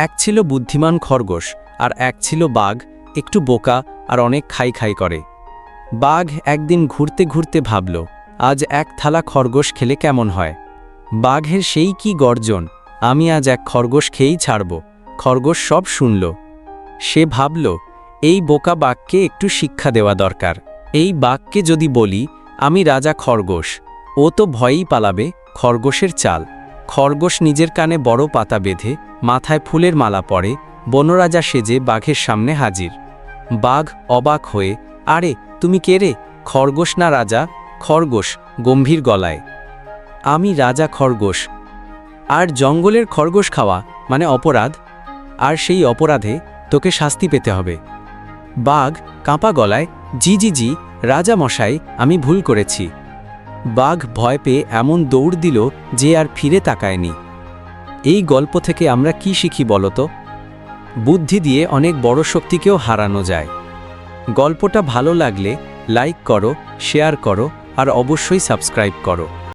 এক ছিল বুদ্ধিমান খরগোশ আর এক ছিল বাঘ, একটু বোকা আর অনেক খাই খাই করে। বাঘ একদিন ঘুরতে ঘুরতে ভাবল, আজ এক থালা খরগোশ খেলে কেমন হয়। বাঘের সেই কি গর্জন, আমি আজ এক খরগোশ খেয়েই ছাড়ব। খরগোশ সব শুনল। সে ভাবল, এই বোকা বাঘকে একটু শিক্ষা দেওয়া দরকার। এই বাঘকে যদি বলি আমি রাজা খরগোশ, ও তো ভয়েই পালাবে। খরগোশের চাল। খরগোশ নিজের কানে বড় পাতা বেঁধে, মাথায় ফুলের মালা পরে, বনরাজা সেজে বাঘের সামনে হাজির। বাঘ অবাক হয়ে, আরে তুমি কে রে? খরগোশ না রাজা? খরগোশ গম্ভীর গলায়, আমি রাজা খরগোশ। আর জঙ্গলের খরগোশ খাওয়া মানে অপরাধ, আর সেই অপরাধে তোকে শাস্তি পেতে হবে। বাঘ কাঁপা গলায়, জি জি জি রাজা মশাই, আমি ভুল করেছি। বাঘ ভয় পেয়ে এমন দৌড় দিল যে আর ফিরে তাকায়নি। এই গল্প থেকে আমরা কি শিখি বলতো? বুদ্ধি দিয়ে অনেক বড় শক্তিকেও হারানো যায়। গল্পটা ভালো লাগলে লাইক করো, শেয়ার করো আর অবশ্যই সাবস্ক্রাইব করো।